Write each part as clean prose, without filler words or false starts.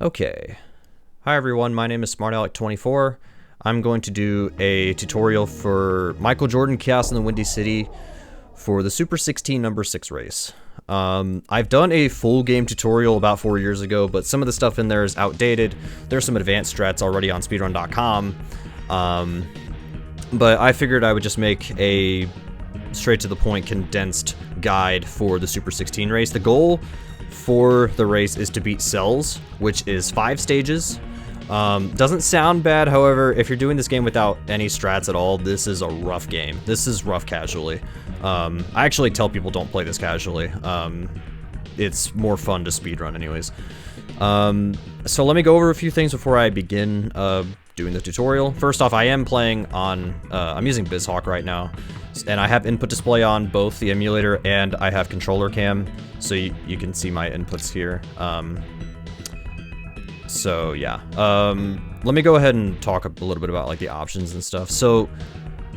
Okay. Hi everyone, my name is SmartAlec24. I'm going to do a tutorial for Michael Jordan Chaos in the Windy City for the Super 16 number 6 race. I've done a full game tutorial about 4 years ago, but some of the stuff in there is outdated. There's some advanced strats already on speedrun.com. But I figured I would just make a straight to the point condensed guide for the Super 16 race. The goal for the race is to beat cells, which is 5 stages. Doesn't sound bad, however, if you're doing this game without any strats at all, this is a rough game. This is rough casually. I actually tell people don't play this casually. It's more fun to speedrun anyways. So let me go over a few things before I begin doing the tutorial. First off, I am playing on, I'm using BizHawk right now, and I have input display on both the emulator and I have controller cam, so you can see my inputs here. So yeah, let me go ahead and talk a little bit about like the options and stuff. So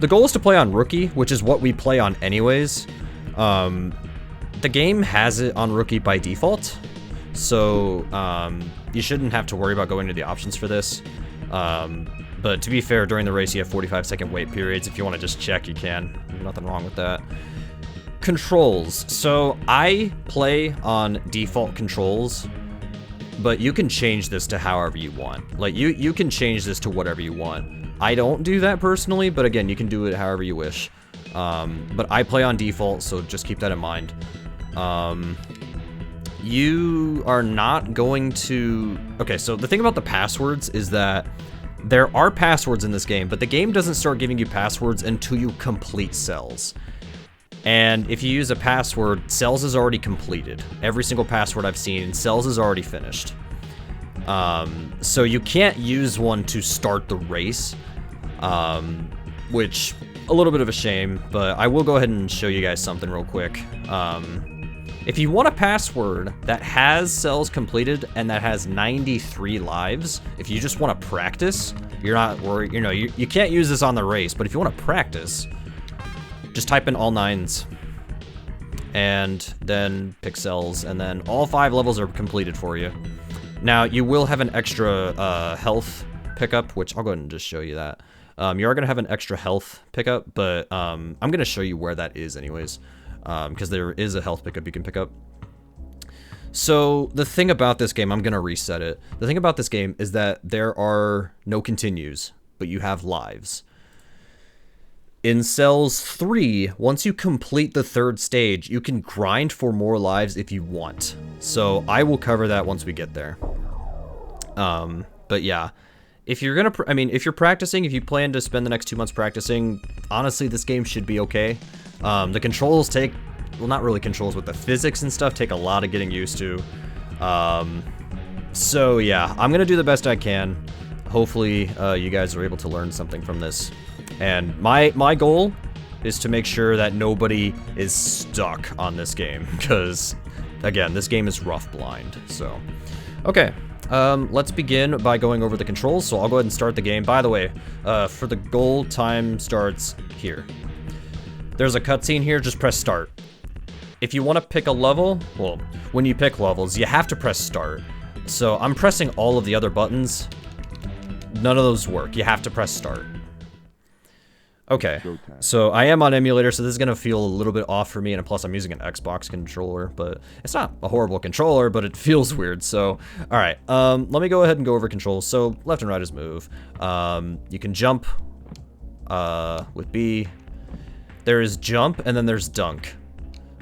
the goal is to play on Rookie, which is what we play on anyways. The game has it on Rookie by default, so you shouldn't have to worry about going to the options for this. But to be fair, during the race you have 45-second wait periods. If you want to just check, you can. Nothing wrong with that. Controls. So I play on default controls, but you can change this to however you want. Like, you can change this to whatever you want. I don't do that personally, but again, you can do it however you wish. But I play on default, so just keep that in mind. You are not going to... Okay, so the thing about the passwords is that there are passwords in this game, but the game doesn't start giving you passwords until you complete cells. And if you use a password, cells is already completed. Every single password I've seen, cells is already finished. So you can't use one to start the race, which a little bit of a shame, but I will go ahead and show you guys something real quick. If you want a password that has cells completed and that has 93 lives, if you just want to practice, you're not worried, you know, you can't use this on the race, but if you want to practice, just type in all 9s and then pick cells, and then all 5 levels are completed for you. Now, you will have an extra health pickup, which I'll go ahead and just show you that. You are going to have an extra health pickup, but I'm going to show you where that is anyways. Because there is a health pickup you can pick up. So the thing about this game, I'm gonna reset it. The thing about this game is that there are no continues, but you have lives. In cells 3, once you complete the 3rd stage, you can grind for more lives if you want. So I will cover that once we get there. But yeah, if you're gonna, if you're practicing, if you plan to spend the next 2 months practicing, honestly, this game should be okay. The controls take, well, not really controls, but the physics and stuff take a lot of getting used to. So yeah, I'm gonna do the best I can. Hopefully, you guys are able to learn something from this. And my goal is to make sure that nobody is stuck on this game, because, again, this game is rough blind, so. Okay, let's begin by going over the controls, so I'll go ahead and start the game. By the way, for the goal, time starts here. There's a cutscene here, just press start. If you want to pick a level, well, when you pick levels, you have to press start. So I'm pressing all of the other buttons. None of those work. You have to press start. Okay, so I am on emulator, so this is going to feel a little bit off for me, and plus I'm using an Xbox controller, but it's not a horrible controller, but it feels weird, so, alright, let me go ahead and go over controls. So, left and right is move. You can jump, with B. There is jump, and then there's dunk.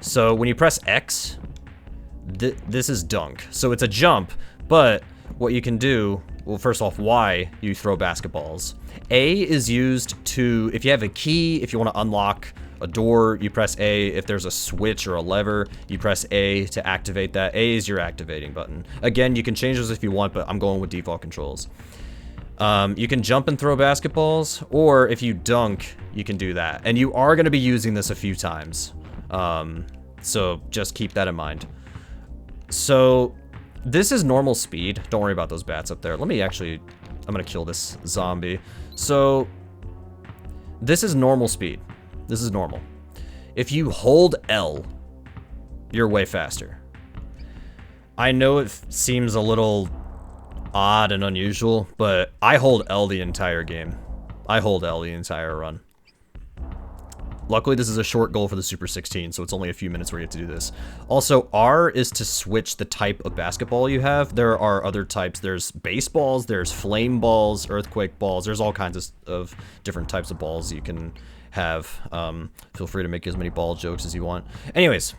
So when you press X, this is dunk. So it's a jump, but what you can do, well, first off, Y, you throw basketballs. A is used to, if you have a key, if you want to unlock a door, you press A. If there's a switch or a lever, you press A to activate that. A is your activating button. Again, you can change those if you want, but I'm going with default controls. You can jump and throw basketballs, or if you dunk, you can do that. And you are going to be using this a few times. So just keep that in mind. So this is normal speed. Don't worry about those bats up there. Let me actually, I'm going to kill this zombie. So this is normal speed. This is normal. If you hold L, you're way faster. I know it seems a little odd and unusual, but I hold L the entire game. I hold L the entire run. Luckily, this is a short goal for the Super 16, so it's only a few minutes where you have to do this. Also, R is to switch the type of basketball you have. There are other types. There's baseballs, there's flame balls, earthquake balls. There's all kinds of different types of balls you can have. Feel free to make as many ball jokes as you want. Anyways,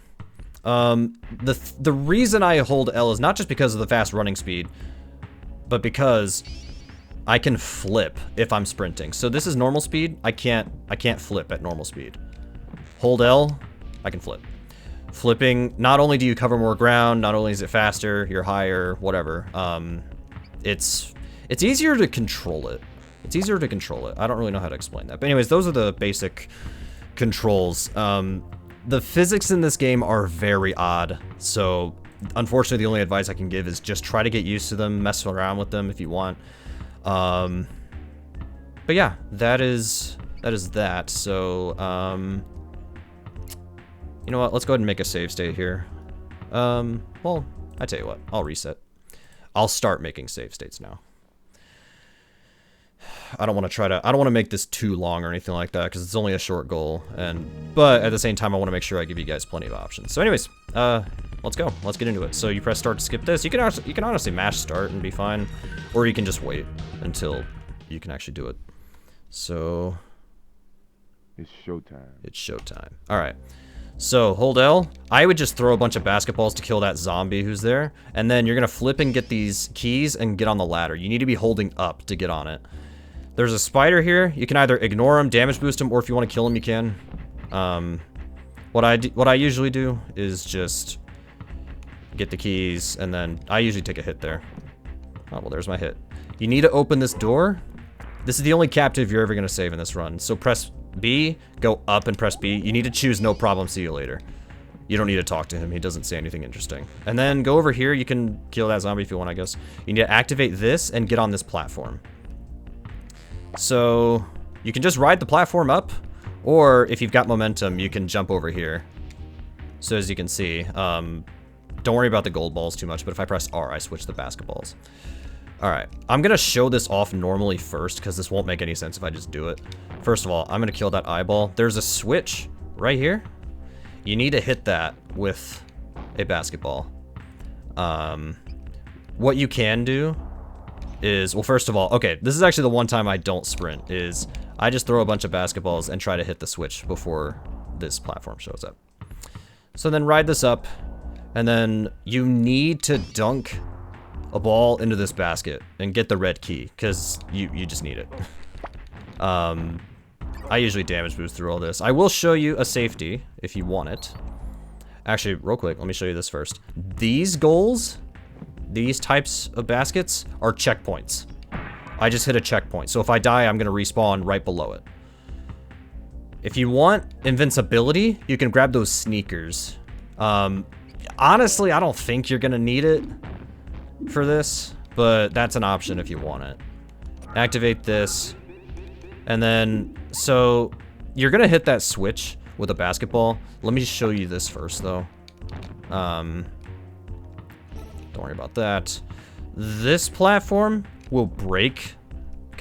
the reason I hold L is not just because of the fast running speed, but because I can flip if I'm sprinting. So this is normal speed. I can't flip at normal speed. Hold L, I can flip. Flipping, not only do you cover more ground, not only is it faster, you're higher, whatever. It's easier to control it. It's easier to control it. I don't really know how to explain that. But anyways, those are the basic controls. The physics in this game are very odd. So unfortunately, the only advice I can give is just try to get used to them, mess around with them if you want. But yeah, that is that. So, you know what? Let's go ahead and make a save state here. Well, I tell you what, I'll reset. I'll start making save states now. I don't want to make this too long or anything like that because it's only a short goal, but at the same time I want to make sure I give you guys plenty of options. So anyways, let's go. Let's get into it. So you press start to skip this. You can honestly mash start and be fine, or you can just wait until you can actually do it. So it's showtime. It's showtime. All right. So hold L. I would just throw a bunch of basketballs to kill that zombie who's there, and then you're gonna flip and get these keys and get on the ladder. You need to be holding up to get on it. There's a spider here. You can either ignore him, damage boost him, or if you want to kill him, you can. What I usually do is just get the keys, and then I usually take a hit there. Oh, well, there's my hit. You need to open this door. This is the only captive you're ever going to save in this run. So press B, go up and press B. You need to choose no problem, see you later. You don't need to talk to him. He doesn't say anything interesting. And then go over here. You can kill that zombie if you want, I guess. You need to activate this and get on this platform. So you can just ride the platform up, or if you've got momentum, you can jump over here. So as you can see, don't worry about the gold balls too much, but if I press R, I switch the basketballs. All right, I'm gonna show this off normally first because this won't make any sense if I just do it. First of all, I'm gonna kill that eyeball. There's a switch right here. You need to hit that with a basketball. What you can do is, well, first of all, okay, this is actually the one time I don't sprint, is I just throw a bunch of basketballs and try to hit the switch before this platform shows up. So then ride this up, and then you need to dunk a ball into this basket and get the red key, because you just need it. I usually damage boost through all this. I will show you a safety if you want it. Actually, real quick, let me show you this first. These goals, these types of baskets are checkpoints. I just hit a checkpoint. So if I die, I'm going to respawn right below it. If you want invincibility, you can grab those sneakers. Honestly, I don't think you're going to need it for this, but that's an option if you want it. Activate this. And then, so you're going to hit that switch with a basketball. Let me show you this first, though. Don't worry about that. This platform will break.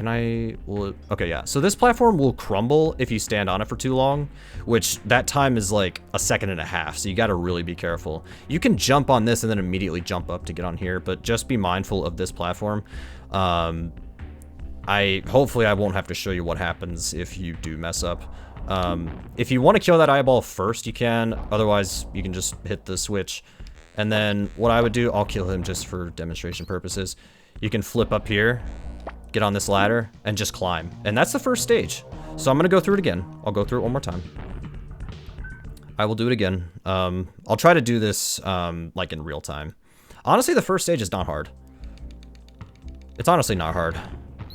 Okay, yeah. So this platform will crumble if you stand on it for too long, which that time is like a second and a half. So you got to really be careful. You can jump on this and then immediately jump up to get on here, but just be mindful of this platform. Hopefully I won't have to show you what happens if you do mess up. If you want to kill that eyeball first, you can. Otherwise, you can just hit the switch. And then what I would do, I'll kill him just for demonstration purposes. You can flip up here, get on this ladder, and just climb. And that's the first stage. So I'm going to go through it again. I'll go through it one more time. I will do it again. I'll try to do this like in real time. Honestly, the first stage is not hard. It's honestly not hard.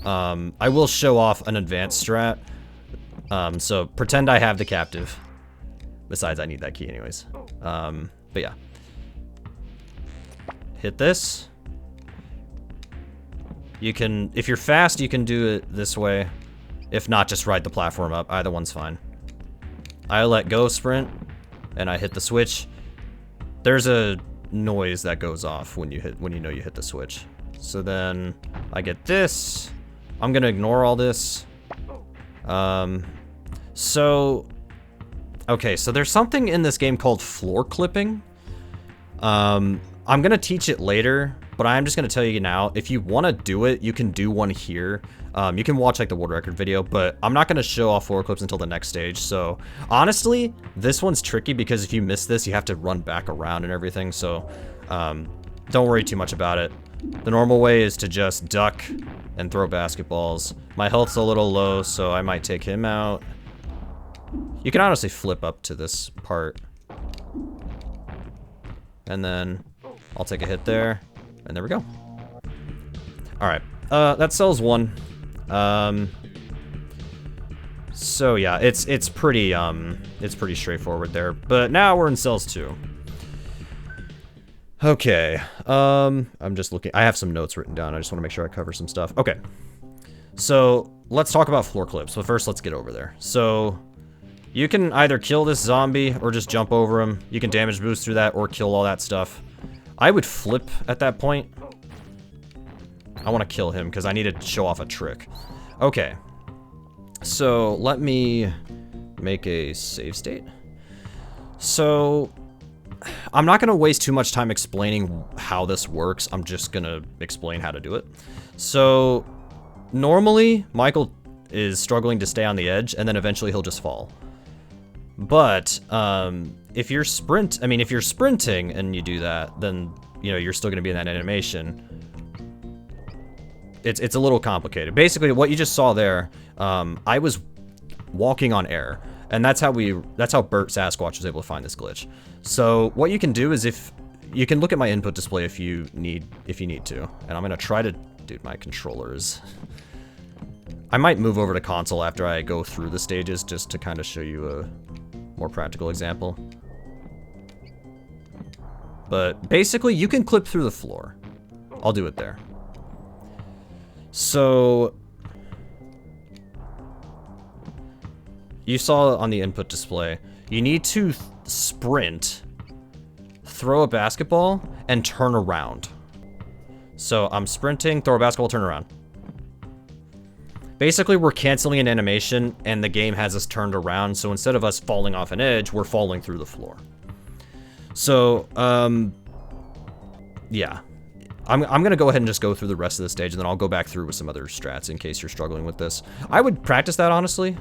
I will show off an advanced strat. So pretend I have the captive. Besides, I need that key anyways. But yeah. Hit this. You can, if you're fast, you can do it this way. If not, just ride the platform up. Either one's fine. I let go sprint, and I hit the switch. There's a noise that goes off when you know you hit the switch. So then I get this. I'm gonna ignore all this. Okay, so there's something in this game called floor clipping. I'm gonna teach it later, but I'm just gonna tell you now, if you wanna do it, you can do one here. You can watch like the world record video, but I'm not gonna show off floor clips until the next stage. So honestly, this one's tricky because if you miss this, you have to run back around and everything. So don't worry too much about it. The normal way is to just duck and throw basketballs. My health's a little low, so I might take him out. You can honestly flip up to this part. And then I'll take a hit there, and there we go. All right, that sells one. So yeah, it's pretty straightforward there. But now we're in cells 2. Okay, I'm just looking. I have some notes written down. I just want to make sure I cover some stuff. Okay, so let's talk about floor clips. But first, let's get over there. So you can either kill this zombie or just jump over him. You can damage boost through that or kill all that stuff. I would flip at that point. I want to kill him because I need to show off a trick. Okay, so let me make a save state. So I'm not going to waste too much time explaining how this works. I'm just going to explain how to do it. So normally Michael is struggling to stay on the edge and then eventually he'll just fall. But if you're sprinting and you do that, then you're still going to be in that animation. It's a little complicated. Basically, what you just saw there, I was walking on air, and that's how BertSasquatch was able to find this glitch. So what you can do is you can look at my input display if you need to, and I'm gonna try to. Dude, my controllers. I might move over to console after I go through the stages just to kind of show you a more practical example. But basically, you can clip through the floor. I'll do it there. So you saw on the input display, you need to sprint, throw a basketball, and turn around. So I'm sprinting, throw a basketball, turn around. Basically, we're canceling an animation, and the game has us turned around, so instead of us falling off an edge, we're falling through the floor. So, yeah. I'm gonna go ahead and just go through the rest of the stage, and then I'll go back through with some other strats in case you're struggling with this. I would practice that, honestly.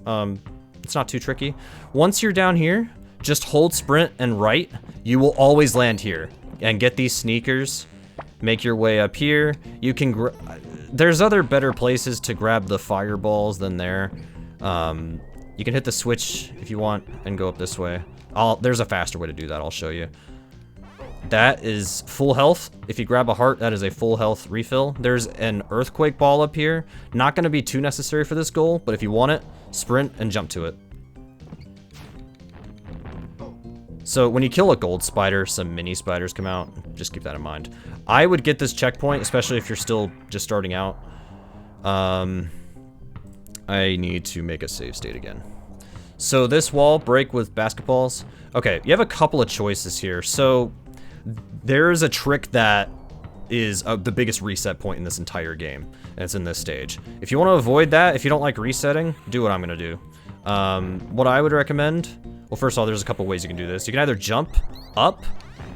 It's not too tricky. Once you're down here, just hold sprint and right. You will always land here. And get these sneakers. Make your way up here. You can there's other better places to grab the fireballs than there. You can hit the switch if you want and go up this way. There's a faster way to do that, I'll show you. That is full health. If you grab a heart, that is a full health refill. There's an earthquake ball up here. Not going to be too necessary for this goal, but if you want it, sprint and jump to it. So when you kill a gold spider, some mini spiders come out. Just keep that in mind. I would get this checkpoint, especially if you're still just starting out. I need to make a save state again. So this wall, break with basketballs. Okay, you have a couple of choices here. So there's a trick that is the biggest reset point in this entire game, and it's in this stage. If you want to avoid that, if you don't like resetting, do what I'm gonna do. What I would recommend, well, first of all, there's a couple ways you can do this. You can either jump up.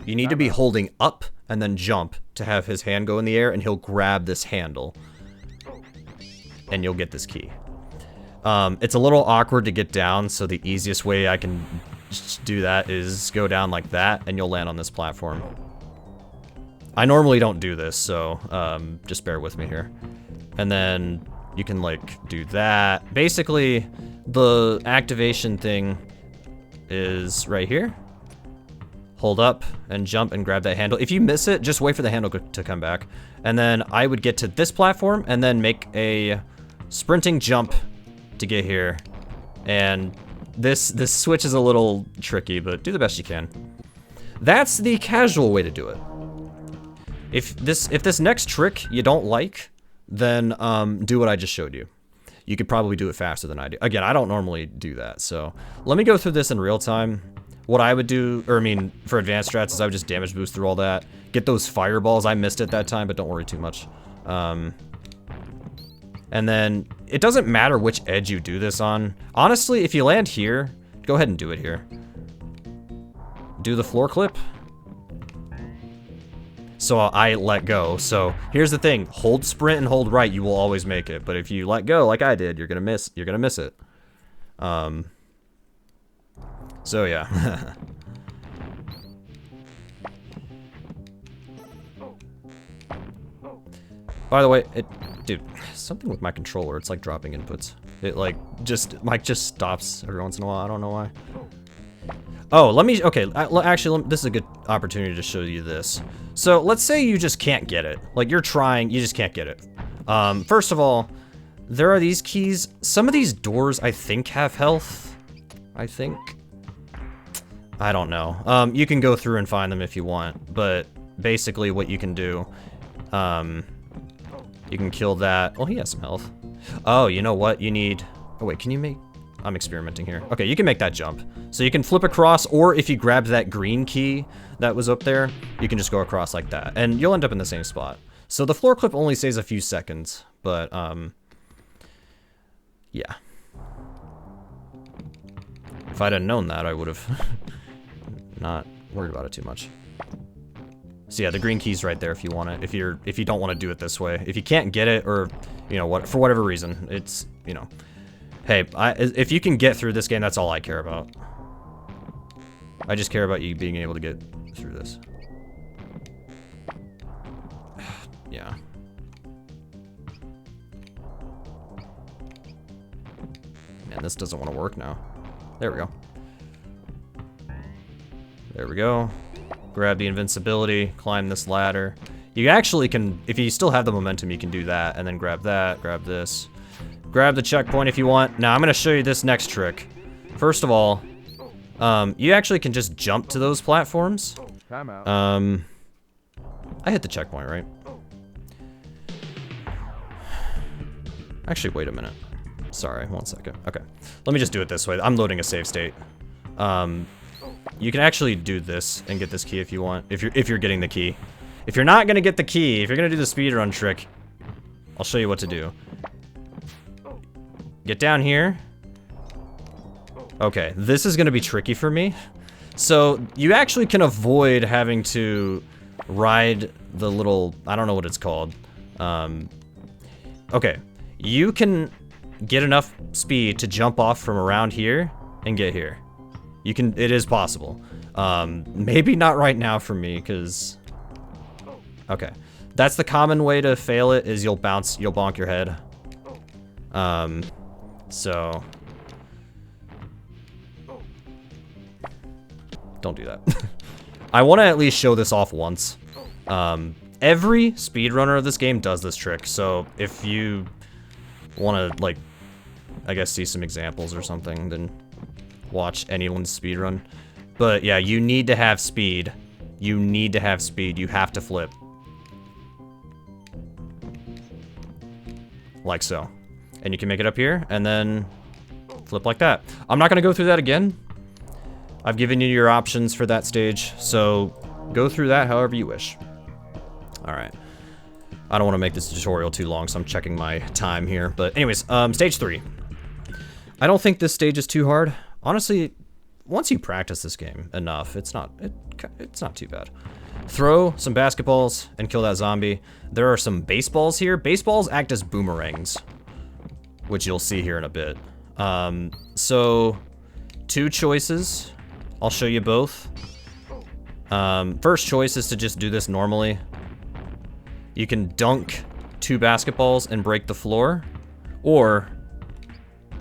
You need to be holding up and then jump to have his hand go in the air, and he'll grab this handle, and you'll get this key. It's a little awkward to get down, so the easiest way I can do that is go down like that, and you'll land on this platform. I normally don't do this, so just bear with me here. And then you can like do that. Basically, the activation thing is right here. Hold up and jump and grab that handle. If you miss it, just wait for the handle to come back. And then I would get to this platform and then make a sprinting jump to get here. And this switch is a little tricky, but do the best you can. That's the casual way to do it. If this next trick you don't like, then do what I just showed you. You could probably do it faster than I do. Again, I don't normally do that, so let me go through this in real time. what I would do, or I mean, for advanced strats, is I would just damage boost through all that. Get those fireballs. I missed it that time, but don't worry too much. And then, it doesn't matter which edge you do this on. Honestly, if you land here, go ahead and do it here. Do the floor clip. So I let go. So here's the thing, hold sprint and hold right, you will always make it. But if you let go like I did, you're gonna miss it. So yeah. By the way, dude, something with my controller, it's like dropping inputs. It like mic just stops every once in a while, I don't know why. Oh, actually, this is a good opportunity to show you this. So let's say you just can't get it. Like you're trying, you just can't get it. First of all, there are these keys. Some of these doors I think have health. I think. I don't know. You can go through and find them if you want, but basically what you can do, you can kill that. Oh, he has some health. Oh, you know what? You need, oh wait, can you make, I'm experimenting here. Okay, you can make that jump. So you can flip across, or if you grabbed that green key that was up there, you can just go across like that, and you'll end up in the same spot. So the floor clip only saves a few seconds, but, yeah. If I'd have known that, I would have not worried about it too much. So yeah, the green key's right there if you want it. If you don't want to do it this way. If you can't get it, or, you know, for whatever reason, it's, you know. Hey, if you can get through this game, that's all I care about. I just care about you being able to get through this. Yeah. Man, this doesn't want to work now. There we go. There we go. Grab the invincibility, climb this ladder. You actually can, if you still have the momentum, you can do that, and then grab that, grab this. Grab the checkpoint if you want. Now, I'm going to show you this next trick. First of all, you actually can just jump to those platforms. Time out. I hit the checkpoint, right? Actually, wait a minute. Sorry, 1 second. Okay. Let me just do it this way. I'm loading a save state. You can actually do this and get this key if you want. If you're getting the key. If you're not gonna get the key, if you're gonna do the speedrun trick, I'll show you what to do. Get down here. Okay, this is gonna be tricky for me. So you actually can avoid having to ride the little, I don't know what it's called. Okay, you can get enough speed to jump off from around here and get here. You can, it is possible. Maybe not right now for me, because, okay. That's the common way to fail it, is you'll bonk your head. So, don't do that. I want to at least show this off once. Every speedrunner of this game does this trick, so if you want to, like, I guess see some examples or something, then watch anyone's speedrun. But yeah, you need to have speed. You need to have speed. You have to flip. Like so. And you can make it up here, and then flip like that. I'm not going to go through that again. I've given you your options for that stage, so go through that however you wish. Alright. I don't want to make this tutorial too long, so I'm checking my time here. But anyways, stage 3. I don't think this stage is too hard. Honestly, once you practice this game enough, it's not too bad. Throw some basketballs and kill that zombie. There are some baseballs here. Baseballs act as boomerangs, which you'll see here in a bit. So, 2 choices. I'll show you both. First choice is to just do this normally. You can dunk 2 basketballs and break the floor, or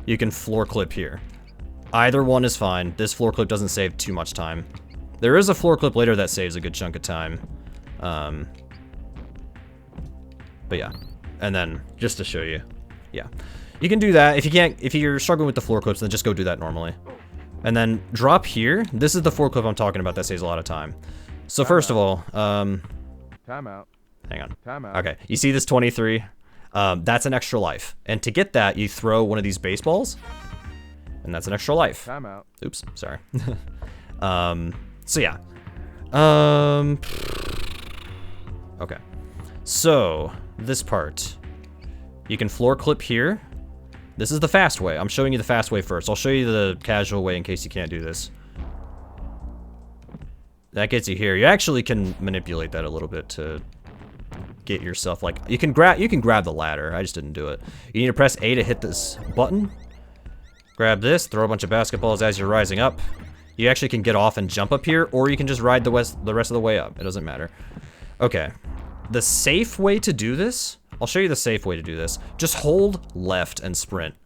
you can floor clip here. Either one is fine. This floor clip doesn't save too much time. There is a floor clip later that saves a good chunk of time. But yeah. And then, just to show you. Yeah. You can do that. If you're struggling with the floor clips, then just go do that normally. And then drop here. This is the floor clip I'm talking about that saves a lot of time. So first of all, Time out. hang on. Time out. Okay, you see this 23? That's an extra life. And to get that, you throw one of these baseballs, and that's an extra life. Time out. Oops, sorry. So yeah. Okay. So this part, you can floor clip here. This is the fast way. I'm showing you the fast way first. I'll show you the casual way in case you can't do this. That gets you here. You actually can manipulate that a little bit to get yourself, like, you can grab the ladder. I just didn't do it. You need to press A to hit this button. Grab this, throw a bunch of basketballs as you're rising up. You actually can get off and jump up here, or you can just ride the rest of the way up. It doesn't matter. Okay. The safe way to do this, I'll show you the safe way to do this. Just hold left and sprint.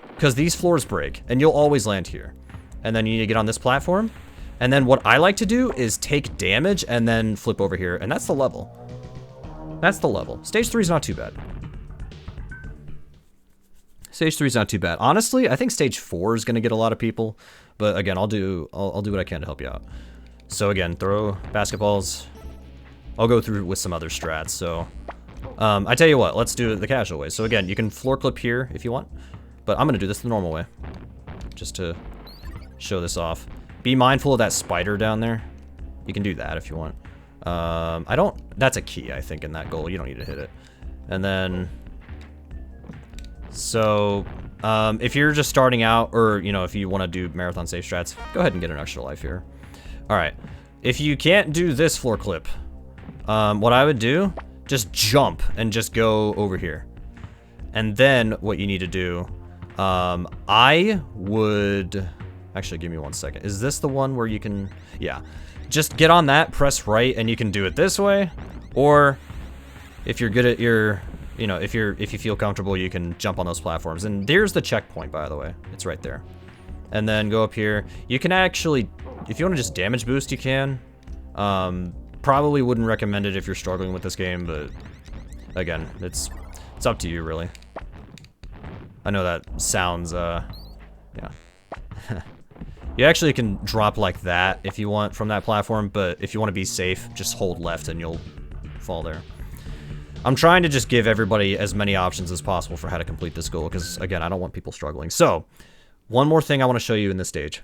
Because these floors break, and you'll always land here. And then you need to get on this platform. And then what I like to do is take damage and then flip over here, and that's the level. That's the level. Stage 3 is not too bad. Stage 3 is not too bad. Honestly, I think stage 4 is going to get a lot of people. But again, I'll do what I can to help you out. So again, throw basketballs. I'll go through with some other strats. So I tell you what, let's do it the casual way. So again, you can floor clip here if you want. But I'm going to do this the normal way. Just to show this off. Be mindful of that spider down there. You can do that if you want. That's a key, I think, in that goal. You don't need to hit it. And then, so, if you're just starting out, or, you know, if you want to do marathon safe strats, go ahead and get an extra life here. Alright. If you can't do this floor clip, what I would do, just jump and just go over here. And then, what you need to do, I would... Actually, give me 1 second. Is this the one where you can... Yeah. Just get on that, press right, and you can do it this way. Or, if you're good at your... You know, if you feel comfortable, you can jump on those platforms. And there's the checkpoint, by the way. It's right there. And then go up here. You can actually... If you want to just damage boost, you can. Probably wouldn't recommend it if you're struggling with this game, but... Again, it's up to you, really. I know that sounds, yeah. You actually can drop like that if you want from that platform, but if you want to be safe, just hold left and you'll fall there. I'm trying to just give everybody as many options as possible for how to complete this goal, because, again, I don't want people struggling. So, one more thing I want to show you in this stage.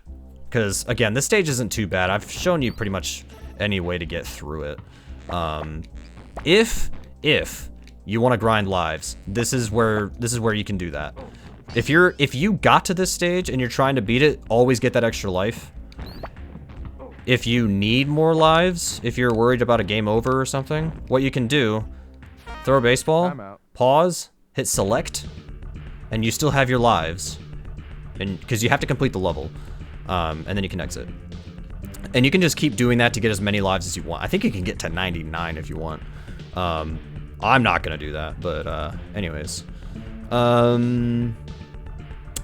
Because, again, this stage isn't too bad. I've shown you pretty much any way to get through it. If you want to grind lives, this is where you can do that. If you got to this stage and you're trying to beat it, always get that extra life. If you need more lives, if you're worried about a game over or something, what you can do, throw a baseball, pause, hit select, and you still have your lives. And because you have to complete the level, and then you can exit. And you can just keep doing that to get as many lives as you want. I think you can get to 99 if you want. I'm not gonna do that, but anyways.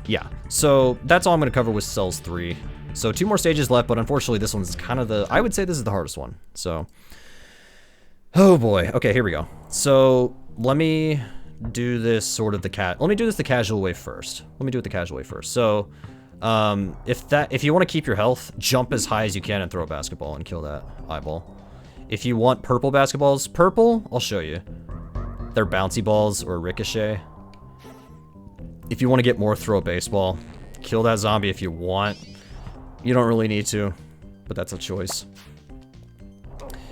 Yeah, so that's all I'm going to cover with Cells 3. So 2 more stages left, but unfortunately this one's kind of I would say this is the hardest one. So, oh boy. Okay, here we go. So let me do this sort of let me do this the casual way first. Let me do it the casual way first. So, if you want to keep your health, jump as high as you can and throw a basketball and kill that eyeball. If you want purple basketballs, I'll show you. They're bouncy balls or ricochet. If you want to get more, throw a baseball. Kill that zombie if you want. You don't really need to, but that's a choice.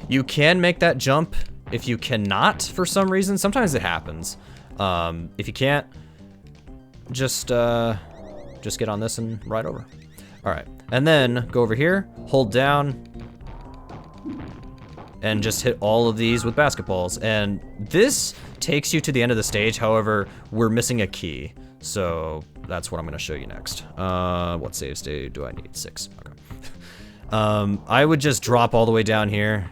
You can make that jump. If you cannot, for some reason, sometimes it happens. If you can't, just get on this and ride over. All right, and then go over here, hold down, and just hit all of these with basketballs. And this takes you to the end of the stage. However, we're missing a key. So that's what I'm going to show you next. What save state do I need? 6. Okay. I would just drop all the way down here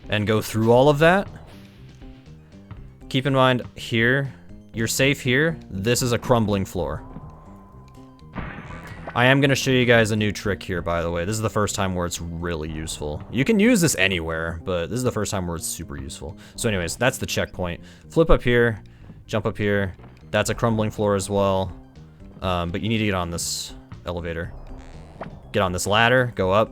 and go through all of that. Keep in mind here, you're safe here. This is a crumbling floor. I am going to show you guys a new trick here, by the way. This is the first time where it's really useful. You can use this anywhere, but this is the first time where it's super useful. So anyways, that's the checkpoint. Flip up here, jump up here. That's a crumbling floor as well. But you need to get on this elevator. Get on this ladder, go up.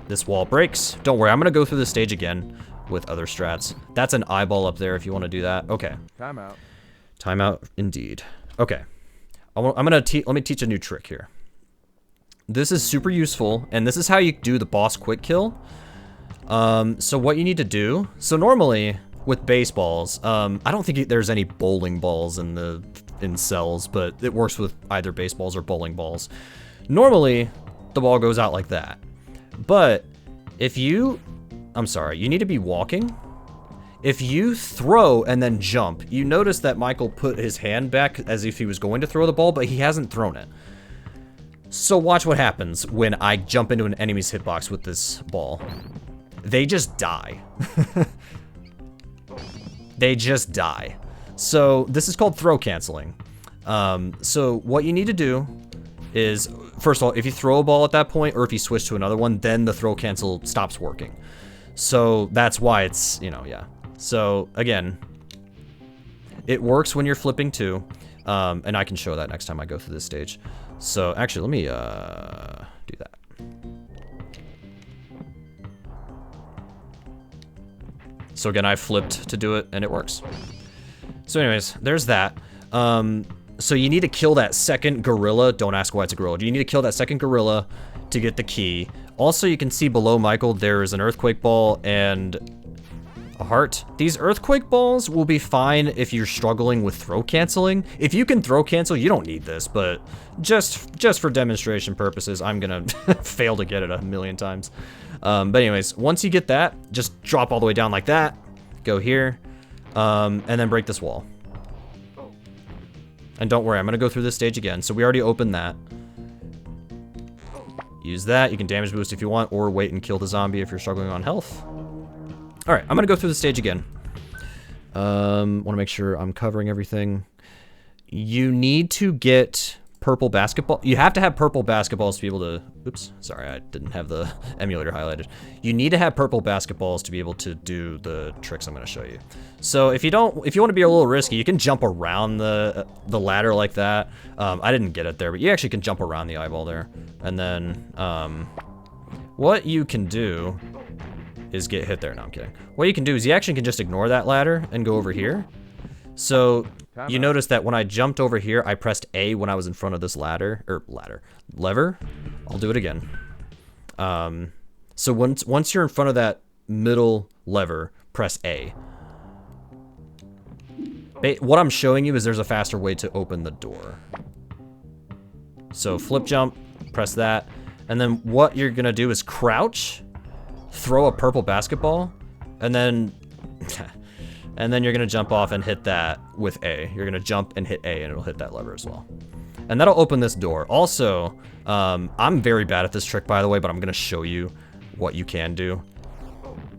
This wall breaks. Don't worry, I'm going to go through this stage again with other strats. That's an eyeball up there if you want to do that. Okay. Timeout. Timeout indeed. Okay. Let me teach a new trick here. This is super useful, and this is how you do the boss quick kill. So what you need to do, so normally with baseballs, I don't think there's any bowling balls in cells, but it works with either baseballs or bowling balls. Normally, the ball goes out like that. But if you, I'm sorry, you need to be walking. If you throw and then jump, you notice that Michael put his hand back as if he was going to throw the ball, but he hasn't thrown it. So watch what happens when I jump into an enemy's hitbox with this ball. They just die. They just die. So this is called throw canceling. So what you need to do is, first of all, if you throw a ball at that point, or if you switch to another one, then the throw cancel stops working. So that's why it's, you know, yeah. So again, it works when you're flipping too. And I can show that next time I go through this stage. So actually, let me do that. So again, I flipped to do it, and it works. So anyways, there's that. So you need to kill that second gorilla. Don't ask why it's a gorilla. You need to kill that second gorilla to get the key. Also, you can see below Michael, there is an earthquake ball and a heart. These earthquake balls will be fine if you're struggling with throw canceling. If you can throw cancel, you don't need this, but just for demonstration purposes, I'm gonna fail to get it a million times. But anyways, once you get that, just drop all the way down like that, go here, and then break this wall. And don't worry, I'm gonna go through this stage again. So we already opened that. Use that, you can damage boost if you want, or wait and kill the zombie if you're struggling on health. All right, I'm gonna go through the stage again. Wanna make sure I'm covering everything. You need to get purple basketball. You have to have purple basketballs to be able to, oops, sorry, I didn't have the emulator highlighted. You need to have purple basketballs to be able to do the tricks I'm gonna show you. So if you wanna be a little risky, you can jump around the ladder like that. I didn't get it there, but you actually can jump around the eyeball there. And then, what you can do is get hit there. No, I'm kidding. What you can do is you actually can just ignore that ladder and go over here. So you notice that when I jumped over here, I pressed A when I was in front of this lever. I'll do it again. So once you're in front of that middle lever, press A. What I'm showing you is there's a faster way to open the door. So flip jump, press that, and then what you're gonna do is crouch, throw a purple basketball, and then you're gonna jump off and hit that with A. You're gonna jump and hit A, and it'll hit that lever as well. And that'll open this door. Also, I'm very bad at this trick, by the way, but I'm gonna show you what you can do.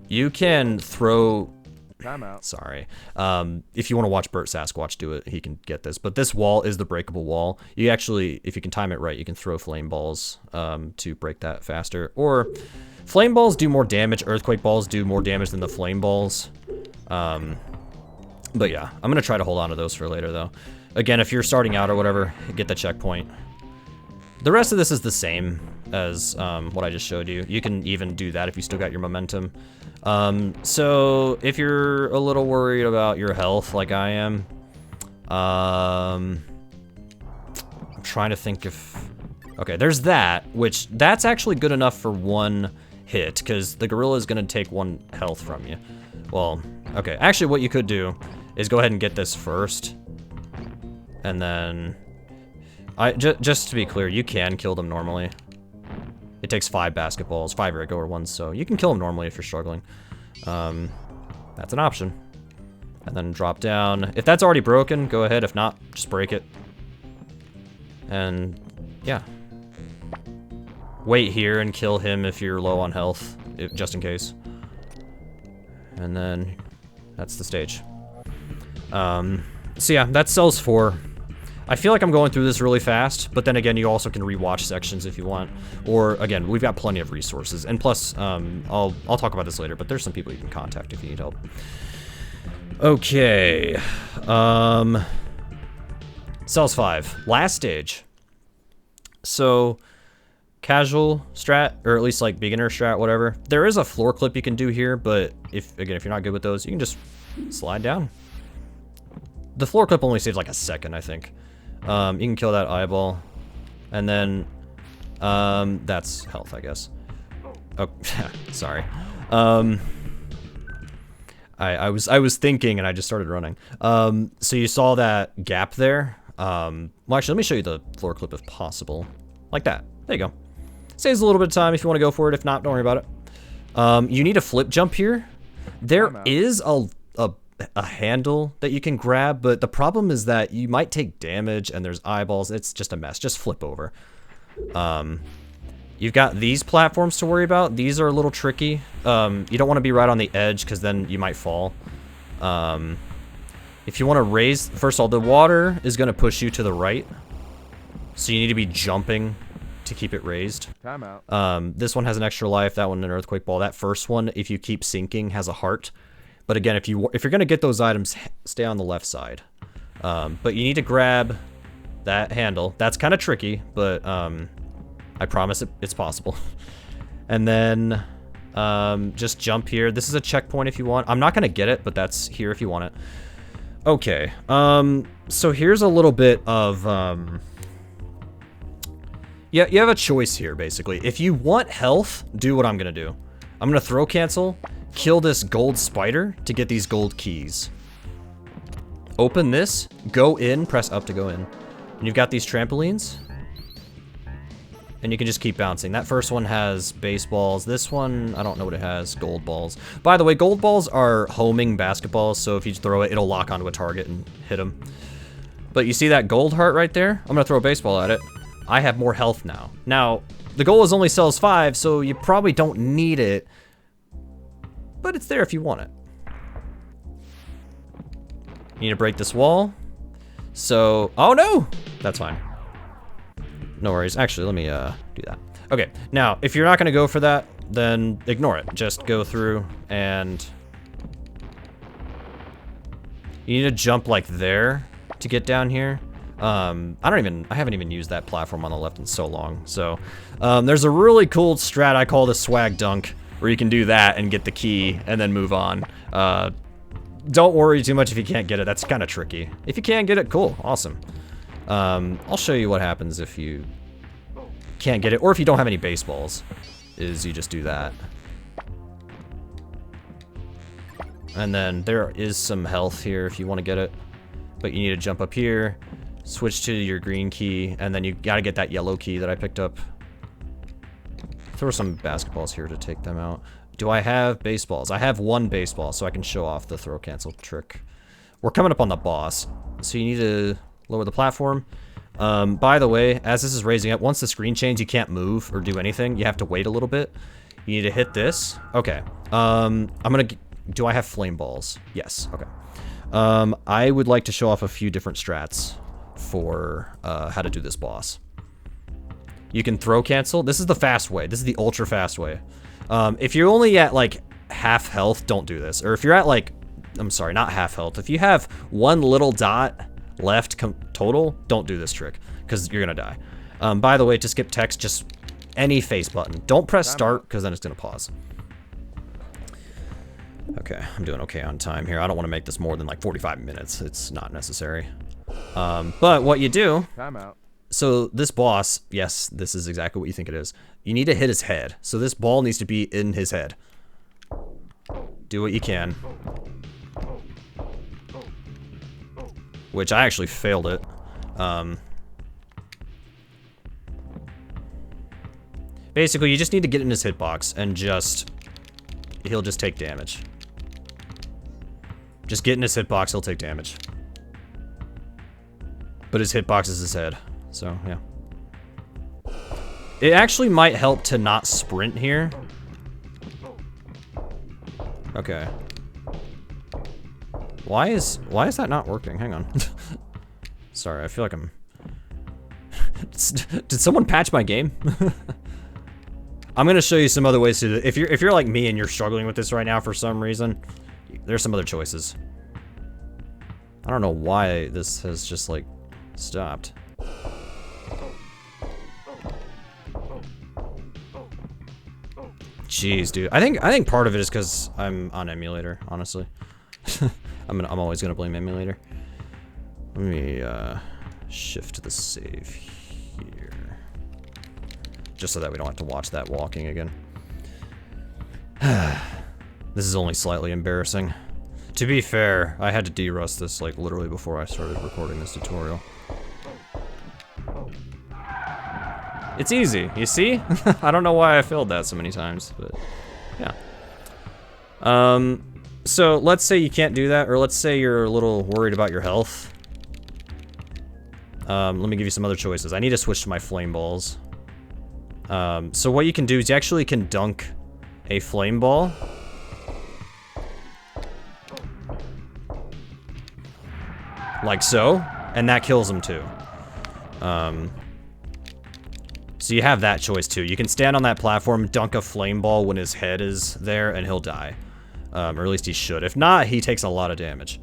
You can throw... Timeout. Sorry. If you want to watch BertSasquatch do it, he can get this. But this wall is the breakable wall. You actually, if you can time it right, you can throw flame balls to break that faster. Or flame balls do more damage. Earthquake balls do more damage than the flame balls. But yeah, I'm going to try to hold on to those for later, though. Again, if you're starting out or whatever, get the checkpoint. The rest of this is the same as what I just showed you. You can even do that if you still got your momentum. So if you're a little worried about your health like I am, I'm trying to think if... Okay, there's that, which that's actually good enough for one hit, because the gorilla is going to take 1 health from you. Well, okay, actually what you could do is go ahead and get this first, and then... just to be clear, you can kill them normally. It takes 5 basketballs, 5 regular ones, so you can kill them normally if you're struggling. That's an option. And then drop down. If that's already broken, go ahead. If not, just break it. And yeah. Wait here and kill him if you're low on health, just in case. And then that's the stage. So yeah, that's cells 4. I feel like I'm going through this really fast, but then again, you also can rewatch sections if you want. Or again, we've got plenty of resources. And plus, I'll talk about this later, but there's some people you can contact if you need help. Okay. Cells 5, last stage. So casual strat, or at least like beginner strat, whatever. There is a floor clip you can do here, but if you're not good with those, you can just slide down. The floor clip only saves like a second, I think. You can kill that eyeball, and then That's health, I guess. Oh, sorry. I was thinking and I just started running. So you saw that gap there. Well, actually, let me show you the floor clip if possible. Like that. There you go. Saves a little bit of time if you want to go for it. If not, don't worry about it. You need a flip jump here. There is a handle that you can grab, but the problem is that you might take damage and there's eyeballs. It's just a mess. Just flip over. You've got these platforms to worry about. These are a little tricky. You don't want to be right on the edge because then you might fall. If you want to raise, first of all, the water is going to push you to the right. So you need to be jumping to keep it raised. Time out. This one has an extra life. That one an earthquake ball. That first one, if you keep sinking, has a heart. But again, if you're going to get those items, stay on the left side. But you need to grab that handle. That's kind of tricky, but I promise it's possible. And then just jump here. This is a checkpoint if you want. I'm not going to get it, but that's here if you want it. Okay. So here's a little bit of... yeah, you have a choice here, basically. If you want health, do what I'm going to do. I'm going to throw cancel, kill this gold spider to get these gold keys. Open this, go in, press up to go in. And you've got these trampolines. And you can just keep bouncing. That first one has baseballs. This one, I don't know what it has. Gold balls. By the way, gold balls are homing basketballs, so if you throw it, it'll lock onto a target and hit them. But you see that gold heart right there? I'm going to throw a baseball at it. I have more health now. Now, the goal is only sells 5, so you probably don't need it. But it's there if you want it. You need to break this wall. So, oh no! That's fine. No worries. Actually, let me do that. Okay, now, if you're not going to go for that, then ignore it. Just go through and... You need to jump like there to get down here. I haven't even used that platform on the left in so long. So, there's a really cool strat I call the swag dunk, where you can do that and get the key and then move on. Don't worry too much if you can't get it. That's kind of tricky. If you can get it, cool, awesome. I'll show you what happens if you can't get it, or if you don't have any baseballs, is you just do that. And then there is some health here if you want to get it, but you need to jump up here, switch to your green key, and then you gotta get that yellow key that I picked up. Throw some basketballs here to take them out. Do I have baseballs? I have 1 baseball, so I can show off the throw cancel trick. We're coming up on the boss, so you need to lower the platform. By the way, as this is raising up, once the screen changes, you can't move or do anything. You have to wait a little bit. You need to hit this. Okay. Do I have flame balls? Yes. Okay. I would like to show off a few different strats for how to do this boss. You can throw cancel. This is the fast way. This is the ultra fast way. If you're only at like half health, don't do this. Or if you're at like, I'm sorry, not half health. If you have 1 little dot left total, don't do this trick because you're gonna die. By the way, to skip text, just any face button. Don't press start because then it's gonna pause. Okay, I'm doing okay on time here. I don't want to make this more than like 45 minutes. It's not necessary. But what you do... Time out. So this boss, yes, this is exactly what you think it is. You need to hit his head. So this ball needs to be in his head. Do what you can. Which I actually failed it. Basically, you just need to get in his hitbox and he'll just take damage. Just get in his hitbox, he'll take damage. But his hitbox is his head. So, yeah. It actually might help to not sprint here. Okay. Why is that not working? Hang on. Sorry, I feel like I'm... Did someone patch my game? I'm gonna show you some other ways to do it. If you're like me and you're struggling with this right now for some reason, there's some other choices. I don't know why this has just like stopped. Jeez, dude. I think part of it is because I'm on emulator, honestly. I'm always gonna blame emulator. Let me shift the save here. just so that we don't have to watch that walking again. This is only slightly embarrassing. To be fair, I had to de-rust this like literally before I started recording this tutorial. It's easy, you see? I don't know why I failed that so many times, but yeah. So let's say you can't do that, or let's say you're a little worried about your health. Let me give you some other choices. I need to switch to my flame balls. So what you can do is you actually can dunk a flame ball. Like so, and that kills him too. So you have that choice too. You can stand on that platform, dunk a flame ball when his head is there, and he'll die. Or at least he should. If not, he takes a lot of damage.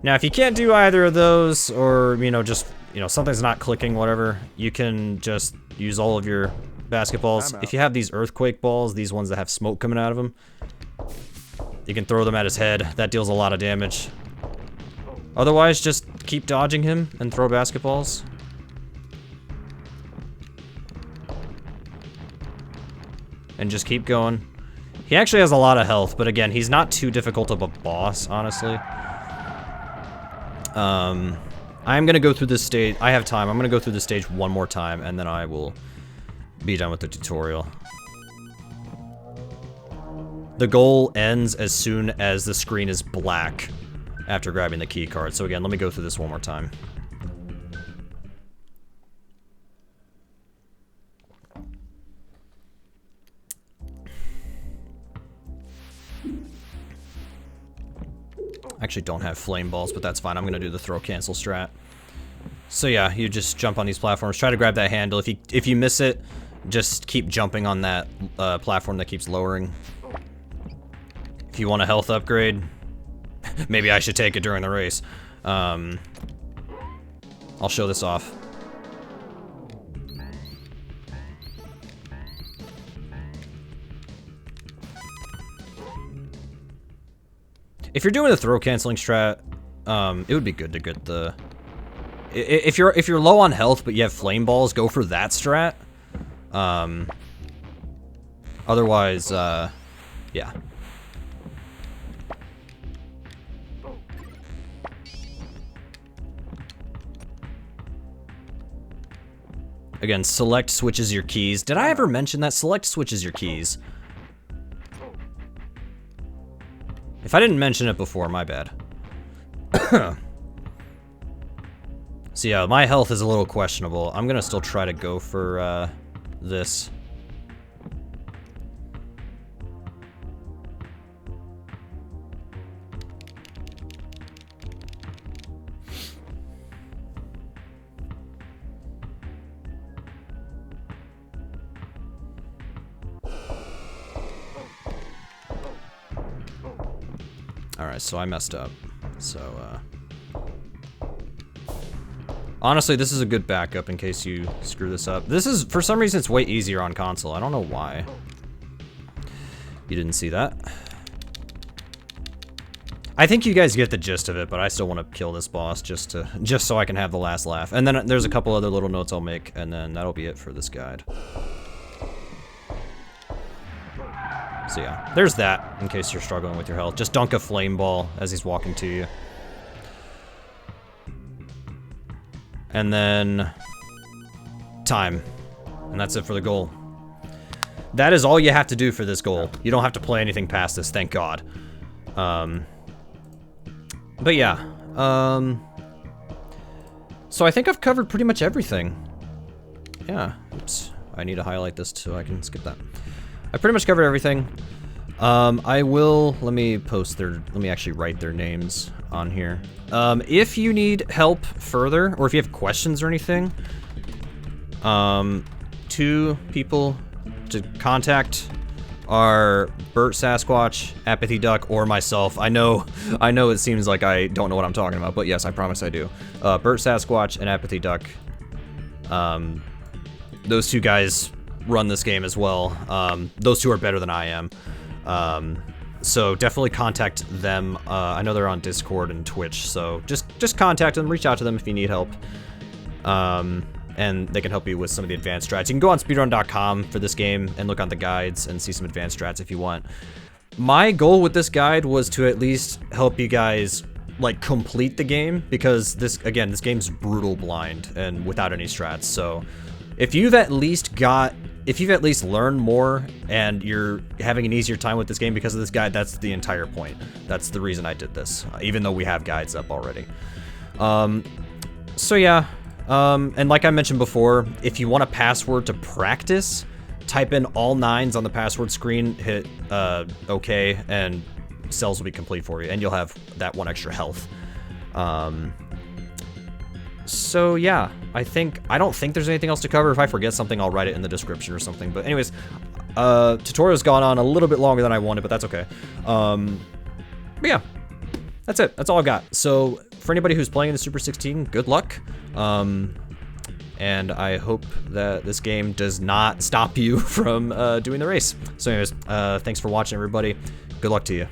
Now, if you can't do either of those, or, you know, just, you know, something's not clicking, whatever, you can just use all of your basketballs. If you have these earthquake balls, these ones that have smoke coming out of them, you can throw them at his head. That deals a lot of damage. Otherwise, just keep dodging him and throw basketballs. And just keep going. He actually has a lot of health, but again, he's not too difficult of a boss, honestly. I'm gonna go through this stage. I have time. I'm gonna go through this stage one more time, and then I will be done with the tutorial. The goal ends as soon as the screen is black after grabbing the key card. So again, let me go through this one more time. I actually don't have flame balls, but that's fine. I'm gonna do the throw cancel strat. So yeah, you just jump on these platforms, try to grab that handle. If you miss it, just keep jumping on that platform that keeps lowering. If you want a health upgrade, maybe I should take it during the race. I'll show this off. If you're doing the throw canceling strat, it would be good to get the. If you're low on health but you have flame balls, go for that strat. Otherwise, yeah. Again, select switches your keys. Did I ever mention that? Select switches your keys. If I didn't mention it before, my bad. So yeah, my health is a little questionable. I'm gonna still try to go for this. Alright, so I messed up. So, honestly, this is a good backup in case you screw this up. This is, for some reason, it's way easier on console. I don't know why. You didn't see that. I think you guys get the gist of it, but I still want to kill this boss just so I can have the last laugh. And then there's a couple other little notes I'll make, and then that'll be it for this guide. So yeah, there's that, in case you're struggling with your health. Just dunk a flame ball as he's walking to you. And then time. And that's it for the goal. That is all you have to do for this goal. You don't have to play anything past this, thank God. But yeah. So I think I've covered pretty much everything. Yeah, oops. I need to highlight this so I can skip that. I pretty much covered everything. I will, let me actually write their names on here. If you need help further, or if you have questions or anything, 2 people to contact are BertSasquatch, ApathyDuck, or myself. I know it seems like I don't know what I'm talking about, but yes, I promise I do. BertSasquatch and ApathyDuck. Those 2 guys run this game as well. Those 2 are better than I am. So definitely contact them. I know they're on Discord and Twitch, so just contact them, reach out to them if you need help. And and they can help you with some of the advanced strats. You can go on speedrun.com for this game and look on the guides and see some advanced strats if you want. My goal with this guide was to at least help you guys like complete the game, because this game's brutal blind and without any strats. So if you've at least learned more and you're having an easier time with this game because of this guide, that's the entire point. That's the reason I did this, even though we have guides up already. So yeah, and like I mentioned before, if you want a password to practice, type in all 9s on the password screen, hit OK, and cells will be complete for you, and you'll have that 1 extra health. So yeah, I don't think there's anything else to cover. If I forget something, I'll write it in the description or something. But anyways, tutorial's gone on a little bit longer than I wanted, but that's okay. But yeah, that's it. That's all I've got. So for anybody who's playing the Super 16, good luck. And I hope that this game does not stop you from doing the race. So anyways, thanks for watching, everybody. Good luck to you.